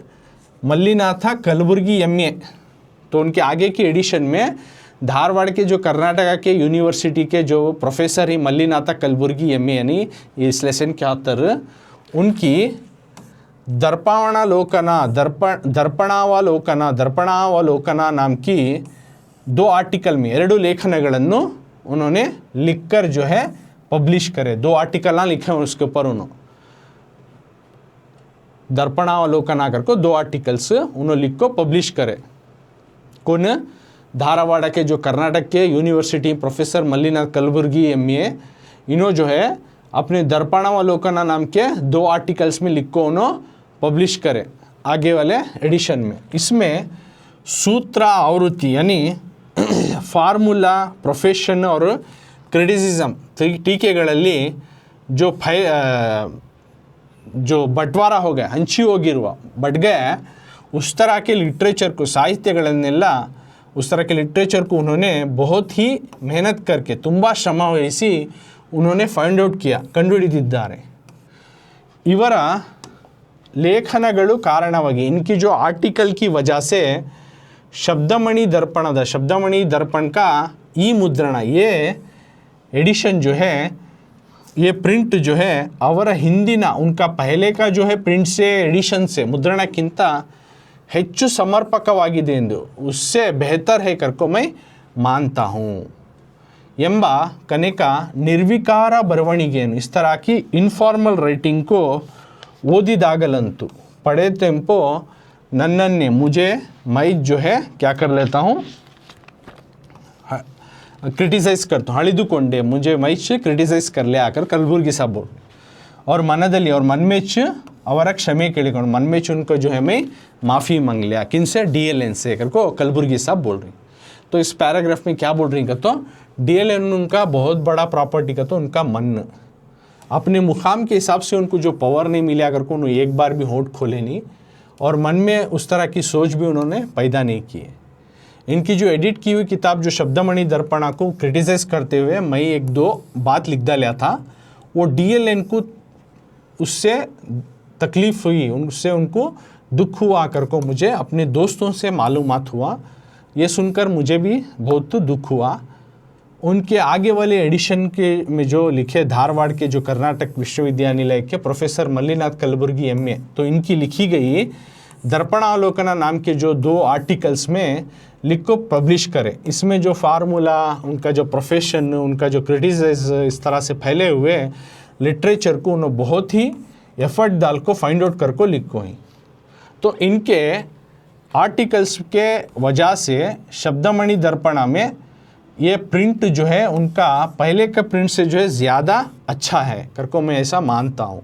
मल्लिनाथ कलबुर्गी MA, तो उनके आगे की एडिशन में धारवाड़ के जो कर्नाटक के यूनिवर्सिटी के जो प्रोफेसर ही मल्लिनाथ कलबुर्गी MA यानी इस लेसन के author, उनकी दर्पणावलोकन नाम की 2 आर्टिकल में 2 लेखनಗಳನ್ನು उन्होंने लिखकर जो है पब्लिश करे, 2 आर्टिकल ना लिखे हैं उसके ऊपर, उन्होंने दर्पणावलोकन करके 2 आर्टिकल्स उन्होंने लिख को पब्लिश करे। कौन, धारवाड़ के जो कर्नाटक के university professor Mallinath Kalburgi MA, इन्हों जो है अपने दर्पणावलोकन नाम के 2 आर्टिकल्स में लिख को उन्होंने पब्लिश करे आगे वाले एडिशन में। इसमें सूत्र आवृत्ति यानी फार्मूला, प्रोफेशन और क्रिटिसिज्म टीकेಗಳಲ್ಲಿ जो बंटवारा हो गया, हंची होगिರುವ बढ़ गए, उस तरह के लिटरेचर को, साहित्यಗಳನ್ನೆಲ್ಲ उस तरह के लिटरेचर को उन्होंने बहुत ही मेहनत करके, ತುಂಬಾ ಶ್ರಮ ವಹಿಸಿ उन्होंने फाइंड आउट किया, ಕಂಡುಹಿಡಿದಿದ್ದಾರೆ। ಇವರ लेखनಗಳು ಕಾರಣವಾಗಿ, इनकी जो आर्टिकल की वजह से शब्दमणि दर्पण का ई मुद्रण, ये एडिशन जो है, ये प्रिंट जो है ಅವರ ಹಿಂದಿನ, उनका पहले का जो है प्रिंट से, एडिशन से, मुद्रणಕ್ಕಿಂತ ಹೆಚ್ಚು ಸಮರ್ಪಕವಾಗಿದೆ ಎಂದು, उससे बेहतर है करको मैं मानता हूँ ಎಂಬ ಕನಿಕ ನಿರ್ವಿಕಾರ ಬರವಣಿಗೆಯನ್ನು, इस तरह की इनफॉर्मल राइटिंग को ಓದಿದಾಗಲಂತೂ पढ़े तेंपो नन्नन्ने मुझे, मैं जो है क्या कर लेता हूँ, क्रिटिसाइज़ करता हूँ, हಳಿದುಕೊಂಡೆ, मुझे मैं क्रिटिसाइज़ कर ले आकर कलबुर्गी साहब बोल, और मनದಲ್ಲಿ और मन में ಅವರ ಕ್ಷಮೆ ಕೇಳಿಕೊಂಡು, मन में उनको जो है मैं माफ़ी मांग लिया, किनसे, DLN से करको कलबुर्गी साहब बोल रही। तो इस पैराग्राफ में क्या बोल रही का, तो DLN उनका बहुत बड़ा प्रॉपर्टी का, तो उनका मन, अपने मुकाम के हिसाब से उनको जो पावर नहीं मिला करके उन्होंने एक बार भी होंठ खोले नहीं, और मन में उस तरह की सोच भी उन्होंने पैदा नहीं की है। इनकी जो एडिट की हुई किताब जो शब्दमणि दर्पण को क्रिटिसाइज़ करते हुए मैं एक दो बात लिख डाला था, वो DLN को उससे तकलीफ़ हुई, उससे उनको दुख हुआ करको मुझे अपने दोस्तों से मालूमात हुआ, ये सुनकर मुझे भी बहुत दुख हुआ। उनके आगे वाले एडिशन के में जो लिखे धारवाड़ के जो कर्नाटक विश्वविद्यानिलय के प्रोफेसर मल्लिनाथ कलबुर्गी MA, तो इनकी लिखी गई दर्पणावलोकन नाम के जो 2 आर्टिकल्स में लिख को पब्लिश करें। इसमें जो फार्मूला, उनका जो प्रोफेशन, उनका जो क्रिटिसाइज इस तरह से फैले हुए लिटरेचर को उन्होंने बहुत ही एफर्ट डाल को फाइंड आउट कर को लिखो ही। तो इनके आर्टिकल्स के वजह से शब्दमणि दर्पण में ये प्रिंट जो है उनका पहले का प्रिंट से जो है ज़्यादा अच्छा है करको मैं ऐसा मानता हूँ।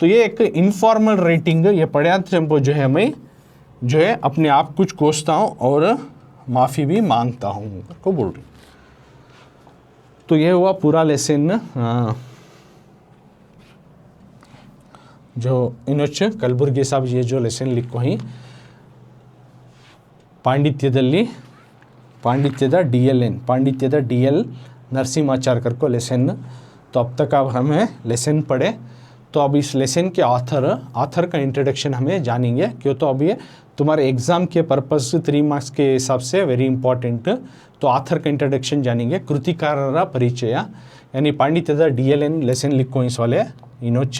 तो ये एक इनफॉर्मल राइटिंग, ये पढ़ा टेम्पो जो है मैं जो है अपने आप कुछ कोसता हूँ और माफ़ी भी मांगता हूँ को बोल रही। तो ये हुआ पूरा लेसन जो इनोच कलबुर्गी साहब ये जो लेसन लिखो ही पांडित्यದ DLN, पांडित्यದ DL नरसिम्हाचार्य करको लेसन। तो अब तक अब हमें लेसन पढ़े, तो अब इस लेसन के ऑथर का इंट्रोडक्शन हमें जानेंगे, क्यों तो अब ये तुम्हारे एग्ज़ाम के पर्पस 3 मार्क्स के हिसाब से वेरी इंपॉर्टेंट। तो ऑथर का इंट्रोडक्शन जानेंगे, कृतिकारರ ಪರಿಚಯ यानी पांडित्यದ DLN लेसन लिखो इस वाले इनोच।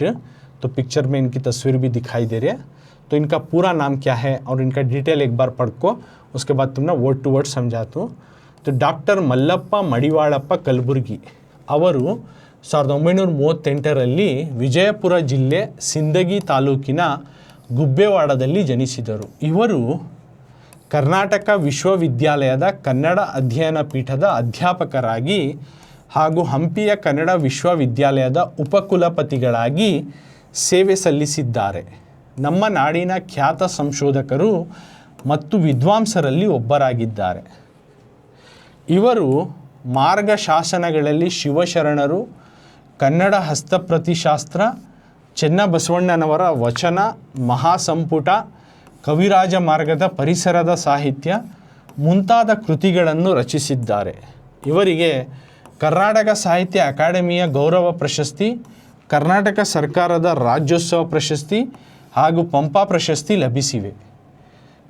तो पिक्चर में इनकी तस्वीर भी दिखाई दे रही है। तो इनका पूरा नाम क्या है और इनका डिटेल एक बार पढ़ को उसके बाद तुम ना वर्ड टू वर्ड समझाता हूँ। तो ಡಾಕ್ಟರ್ ಮಲ್ಲಪ್ಪ ಮಡಿವಾಳಪ್ಪ ಕಲಬುರ್ಗಿ ಅವರು 1938ರಲ್ಲಿ ವಿಜಯಪುರ ಜಿಲ್ಲೆ ಸಿಂದಗಿ ತಾಲೂಕಿನ ಗುಬ್ಬೇವಾಡದಲ್ಲಿ ಜನಿಸಿದರು. ಇವರು ಕರ್ನಾಟಕ ವಿಶ್ವವಿದ್ಯಾಲಯದ ಕನ್ನಡ ಅಧ್ಯಯನ ಪೀಠದ ಅಧ್ಯಾಪಕರಾಗಿ ಹಾಗೂ ಹಂಪಿಯ ಕನ್ನಡ ವಿಶ್ವವಿದ್ಯಾಲಯದ ಉಪಕುಲಪತಿಗಳಾಗಿ ಸೇವೆ ಸಲ್ಲಿಸಿದ್ದಾರೆ. ನಮ್ಮ ನಾಡಿನ ಖ್ಯಾತ ಸಂಶೋಧಕರು ಮತ್ತು ವಿದ್ವಾಂಸರಲ್ಲಿ ಒಬ್ಬರಾಗಿದ್ದಾರೆ. ಇವರು ಮಾರ್ಗಶಾಸನಗಳಲ್ಲಿ ಶಿವಶರಣರು, ಕನ್ನಡ ಹಸ್ತಪ್ರತಿಶಾಸ್ತ್ರ, ಚೆನ್ನಬಸವಣ್ಣನವರ ವಚನ ಮಹಾಸಂಪುಟ, ಕವಿರಾಜ ಮಾರ್ಗದ ಪರಿಸರದ ಸಾಹಿತ್ಯ ಮುಂತಾದ ಕೃತಿಗಳನ್ನು ರಚಿಸಿದ್ದಾರೆ. ಇವರಿಗೆ ಕರ್ನಾಟಕ ಸಾಹಿತ್ಯ ಅಕಾಡೆಮಿಯ ಗೌರವ ಪ್ರಶಸ್ತಿ, ಕರ್ನಾಟಕ ಸರ್ಕಾರದ ರಾಜ್ಯೋತ್ಸವ ಪ್ರಶಸ್ತಿ ಹಾಗೂ ಪಂಪ ಪ್ರಶಸ್ತಿ ಲಭಿಸಿವೆ.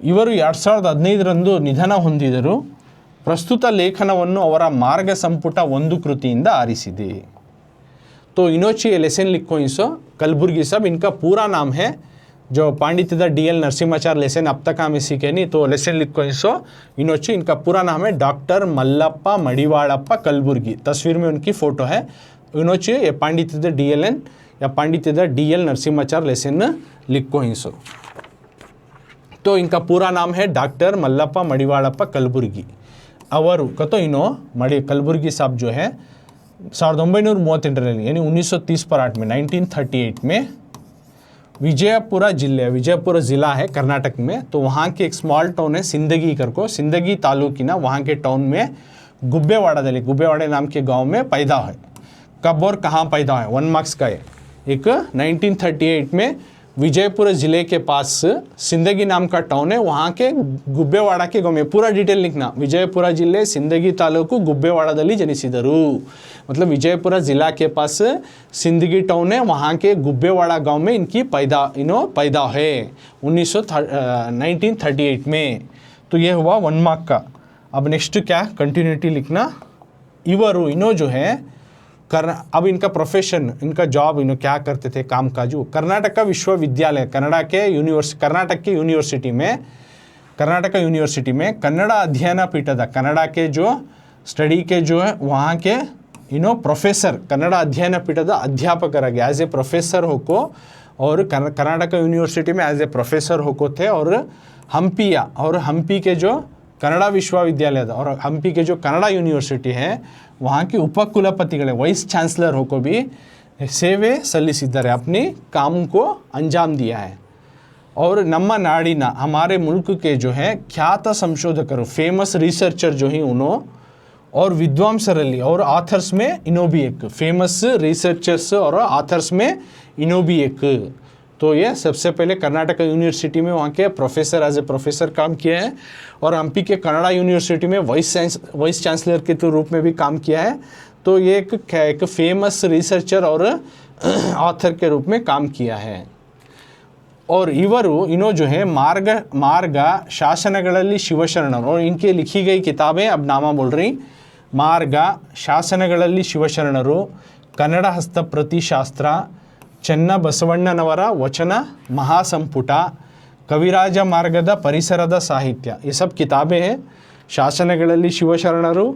ಇವರು 2015ರಂದು ನಿಧನ ಹೊಂದಿದರು. ಪ್ರಸ್ತುತ ಲೇಖನವನ್ನು ಅವರ ಮಾರ್ಗ ಸಂಪುಟ 1 ಕೃತಿಯಿಂದ ಆರಿಸಿದೆ. तो इनोची लेसन लिखो इसो कलबुर्गी साहब, इनका पूरा नाम है जो पांडित्य DL नरसिम्हाचार्य लेसन अब तक हमें सीखे नहीं, तो लेसन लिखो इसो इनोची, इनका पूरा नाम है डॉक्टर मल्लप्पा मडिवाळप्पा कलबुर्गी. तस्वीर में उनकी फ़ोटो है. इनोची ये पांडित्य DLN या पांडित्य DL नरसिम्हाचार्य लेसन लिखो इसो. तो इनका पूरा नाम है डॉक्टर मल्लप्पा मडिवाळप्पा कलबुर्गी. ಅವರು ಕतो इनो मड़ी कलबुर्गी साहब जो है 1938 यानी 1930 में 1938 में विजयपुरा ज़िला है कर्नाटक में. तो वहाँ के एक स्मॉल टाउन है सिंदगी करको, सिंदगी तालुकिना वहाँ के टाउन में गुब्बेवाड़ा नाम के गांव में पैदा है. कब और कहाँ पैदा है 1 मार्क्स का है. एक 1938 में विजयपुर ज़िले के पास सिंदगी नाम का टाउन है, वहाँ के गुब्बेवाड़ा के गाँव में. पूरा डिटेल लिखना. विजयपुर जिले सिंदगी तालूಕು गुब्बेवाड़ाದಲ್ಲಿ ಜನಿಸಿದರು. मतलब विजयपुर ज़िला के पास सिंदगी टाउन है, वहाँ के गुब्बेवाड़ा गांव में इनकी पैदा है 1938 में. तो ये हुआ 1 मार्क का. अब नेक्स्ट क्या कंटिन्यूटी लिखना. इवरू इनो जो है अब इनका प्रोफेशन, इनका जॉब, इन्हों क्या करते थे काम काजू. कर्नाटक का विश्वविद्यालय कर्नाटक के यूनिवर्सिटी में कन्नड़ अध्ययन पीठद कन्नड़ा के जो स्टडी के जो है वहाँ के प्रोफेसर कन्नड़ अध्ययन पीठद अध्यापकराಗಿ एज ए प्रोफेसर होको और कर्नाटक यूनिवर्सिटी में एज ए प्रोफेसर होको थे. और हम्पी के जो कन्नड़ विश्वविद्यालय और हम्पी के जो कन्नड़ यूनिवर्सिटी है वहाँ के उपकुलपतिगळे वाइस चांसलर होकर भी सेवे सಲ್ಲಿಸಿದ್ದಾರೆ, अपने काम को अंजाम दिया है. और नम्मा नाडिना हमारे मुल्क के जो है ख्यात संशोधकर फेमस रिसर्चर जो ही उन्हों और विद्वांसरली और ऑथर्स में इनो भी एक फेमस रिसर्चर्स और ऑथर्स में इनो भी एक. तो ये सबसे पहले कर्नाटक यूनिवर्सिटी में वहाँ के प्रोफेसर एज ए प्रोफेसर काम किया है और हम्पी के कन्नड़ा यूनिवर्सिटी में वाइस चांसलर के रूप में भी काम किया है. तो ये एक फेमस रिसर्चर और ऑथर के रूप में काम किया है. और इवरू इनो जो है मार्ग शासनಗಳಲ್ಲಿ ಶಿವಶರಣರು और इनके लिखी गई किताबें अब नामा बोल रही. मार्ग ಶಾಸನಗಳಲ್ಲಿ ಶಿವಶರಣರು, ಕನ್ನಡ ಹಸ್ತಪ್ರತಿಶಾಸ್ತ್ರ, ಚೆನ್ನಬಸವಣ್ಣನವರ ವಚನ ಮಹಾಸಂಪುಟ, ಕವಿರಾಜ ಮಾರ್ಗದ ಪರಿಸರದ ಸಾಹಿತ್ಯ, ये सब किताबें हैं. ಶಾಸನಗಳಲ್ಲಿ ಶಿವಶರಣರು,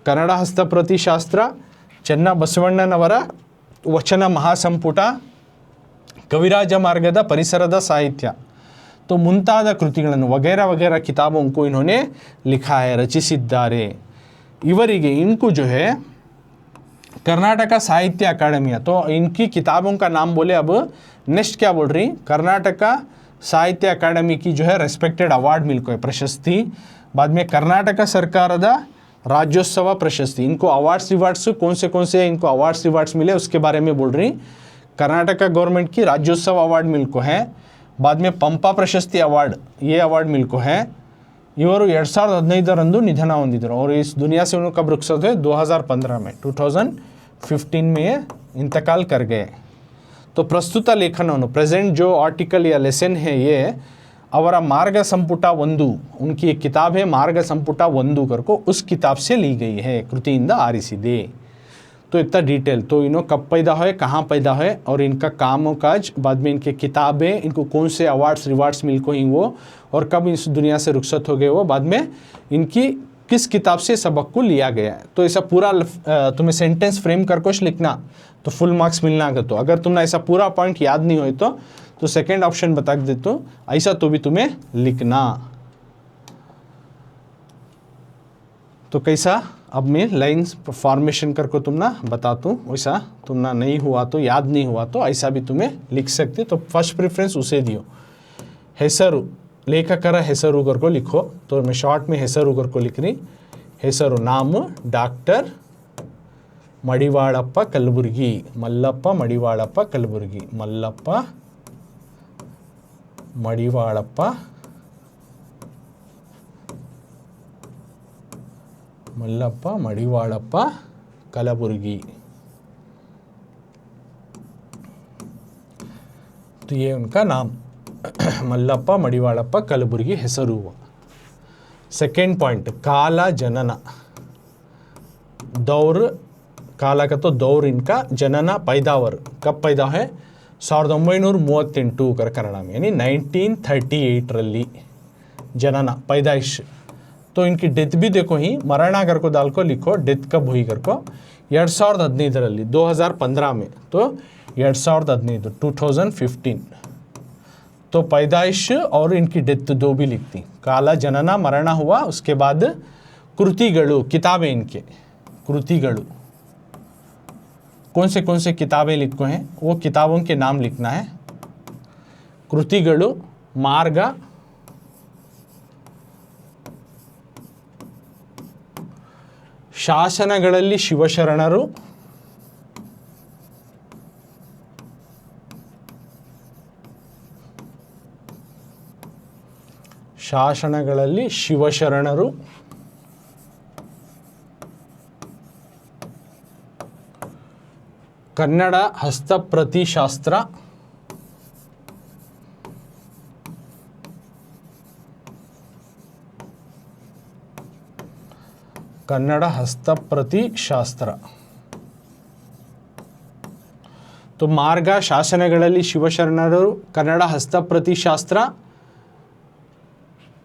ಕನ್ನಡ ಹಸ್ತಪ್ರತಿಶಾಸ್ತ್ರ, ಚೆನ್ನಬಸವಣ್ಣನವರ ವಚನ ಮಹಾಸಂಪುಟ, कविराज मार्गद परिसರದ साहित्य, तो ಮುಂತಾದ ಕೃತಿಗಳನ್ನು वगैरह वगैरह किताबों को इन्होंने लिखा है, रचिसिद्धारे. ಇವರಿಗೆ इनको जो है कर्नाटक साहित्य अकादमी, तो इनकी किताबों का नाम बोले. अब नेक्स्ट क्या बोल रही, कर्नाटक साहित्य अकादमी की जो है रेस्पेक्टेड अवार्ड मिलको है, प्रशस्ति. बाद में कर्नाटक सरकाರದ राज्योत्सव प्रशस्ति. इनको अवार्ड्स कौन से इनको अवार्ड्स मिले उसके बारे में बोल रही. कर्नाटक गवर्नमेंट की राज्योत्सव अवार्ड मिलको है. बाद में पंपा प्रशस्ति अवार्ड, ये अवार्ड मिलको है. इವರು 2015ರಂದು निधन ಹೊಂದಿದರು और इस दुनिया से उन्होंने कब रुखसत हुए 2015 में 2015 में इंतकाल कर गए. तो प्रस्तुत लेखनವನ್ನು प्रेजेंट जो आर्टिकल या लेसन है ये ಅವರ मार्ग संपुट 1, उनकी एक किताब है मार्ग संपुट 1 करको, उस किताब से ली गई है, कृतिಯಿಂದ ಆರಿಸಿದೆ. तो तो इतना डिटेल, तो इन्हों कब पैदा हुए, कहाँ पैदा हुए और इनका काम और काज, बाद में इनके किताबें, इनको कौन से अवार्ड्स रिवार्ड्स मिल को ही वो, और कब इस दुनिया से रुखसत हो गए वो, बाद में इनकी किस किताब से सबक को लिया गया है। तो ऐसा पूरा तुम्हें सेंटेंस फ्रेम कर कुछ लिखना तो फुल मार्क्स मिलना का। तो अगर तुमने ऐसा पूरा पॉइंट याद नहीं हो तो सेकेंड ऑप्शन बता देता हूँ, ऐसा तो भी तुम्हें लिखना। तो कैसा अब मैं लाइन्स फॉर्मेशन करके तुम ना बताता हूँ, वैसा तुम ना नहीं हुआ तो, याद नहीं हुआ तो ऐसा भी तुम्हें लिख सकते। तो फर्स्ट प्रेफरेंस उसे दियो। हेसरु, लेखकर हेसरु करको लिखो, तो मैं शॉर्ट में हेसरु करको लिख रही। हेसरु नाम डॉक्टर मडिवाळप्प कलबुर्गी, मल्लप्प मडिवाळप्प कलबुर्गी, मल्लप्प मडिवाळप्प मल्लप्प मडिवाळप्प कलबुर्गी। तो ये उनका नाम मल्लप्प मडिवाळप्प कलबुर्गी हेसरू हुआ। सेकेंड पॉइंट, काला जनना, दौर, काला का तो दौर, इनका जनना पैदावर, कब पैदा है 1938 कर कन्नड़ में, यानी 1938 रल्ली जनना पैदाइश। तो इनकी डेथ भी देखो ही, मरण कर को दाल को लिखो, डेथ कब हुई कर को 2015 2015 में, तो 2015 2015, तो पैदाइश और इनकी डेथ दो भी लिखती। काला जनना मरण हुआ, उसके बाद कृतिगळु, किताबें इनके कृतिगळु, कौन से किताबें लिखो हैं वो किताबों के नाम लिखना है। कृतिगळु, मार्ग, ಶಾಸನಗಳಲ್ಲಿ ಶಿವಶರಣರು, ಶಾಸನಗಳಲ್ಲಿ ಶಿವಶರಣರು, ಕನ್ನಡ ಹಸ್ತಪ್ರತಿ ಶಾಸ್ತ್ರ, कन्नड़ हस्तप्रति शास्त्र। तो मार्ग, शासनಗಳಲ್ಲಿ ಶಿವಶರಣರು, कन्नड़ हस्तप्रति शास्त्र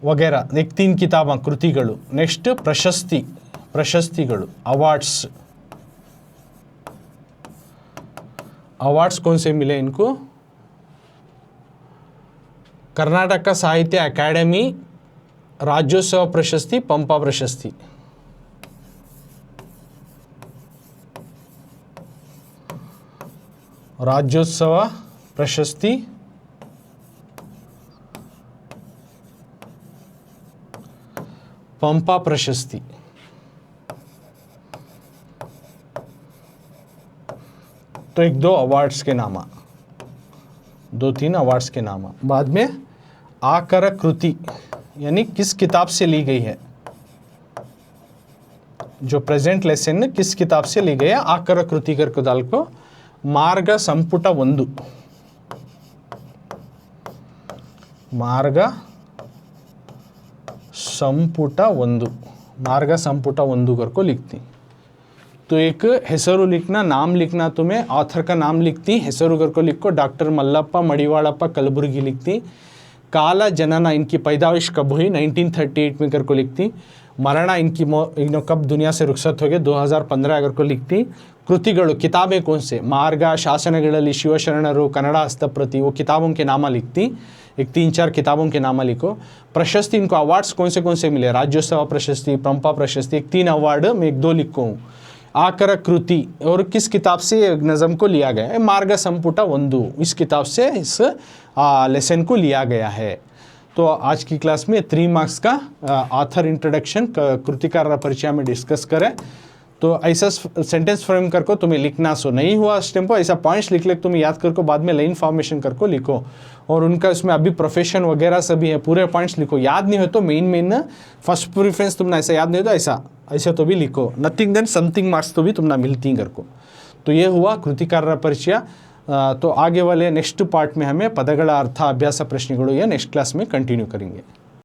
वगैरह एक 3 किताबा कृतिगळु। नेक्स्ट प्रशस्ति, प्रशस्तिगळु अवार्ड्स, अवार्ड्स कौन से मिले इनको, कर्नाटक साहित्य अकादमी राज्योत्सव प्रशस्ति, पंपा प्रशस्ति। राज्योत्सव प्रशस्ति, पंपा प्रशस्ति। तो 1-2 अवार्ड्स के नामा, 2-3 अवार्ड्स के नामा। बाद में आकर कृति, यानी किस किताब से ली गई है, जो प्रेजेंट लेसन किस किताब से ली गई है, आकर कृति करके दाल को मार्ग संपुट 1, मार्ग संपुट 1, मार्ग संपुट 1 करको लिखती। तो एक हेसरू लिखना, नाम लिखना, तुम्हें ऑथर का नाम लिखती, हेसरू करको लिखो, डॉक्टर मल्लप्प मडिवाळप्प कलबुर्गी लिखती। काला जनना, इनकी पैदाइश कब हुई 1938 में करको लिखती। मरण, इनकी इन्हों कब दुनिया से रुखसत हो गए 2015 अगर को लिखती। कृतिगळु, किताबें कौन से, मार्ग, शासनಗಳಲ್ಲಿ ಶಿವಶರಣರು, कन्नड़ हस्तप्रति, वो किताबों के नामा लिखती। एक 3-4 किताबों के नामा लिखो। प्रशस्ति, इनको अवार्ड्स कौन से मिले, राज्योत्सव प्रशस्ति, पंपा प्रशस्ति, एक 3 अवार्ड में 1-2 लिखो हूँ। आकर कृति, और किस किताब से नज़म को लिया गया है, मार्ग संपुट 1, इस किताब से इस लेसन को लिया गया है। तो आज की क्लास में 3 मार्क्स का ऑथर इंट्रोडक्शन, कृतिकार परिचय में डिस्कस करें। तो ऐसा सेंटेंस फ्रेम करको तुम्हें लिखना, सो नहीं हुआ उस टेम्पो, ऐसा पॉइंट्स लिख ले तुम्हें याद करको, बाद में लाइन फॉर्मेशन करको लिखो, और उनका उसमें अभी प्रोफेशन वगैरह सभी है, पूरे पॉइंट्स लिखो। याद नहीं हो तो मेन फर्स्ट प्रेफरेंस तुमने ऐसा याद नहीं हो तो ऐसा तो भी लिखो, नथिंग देन समथिंग मार्क्स तो भी तुमने मिलती करको। तो ये हुआ कृतिकार परिचय। तो आगे वाले नेक्स्ट पार्ट में हमें पदಗಳ ಅರ್ಥ ಅಭ್ಯಾಸ ಪ್ರಶ್ನೆಗಳು या नेक्स्ट क्लास में कंटिन्यू करेंगे।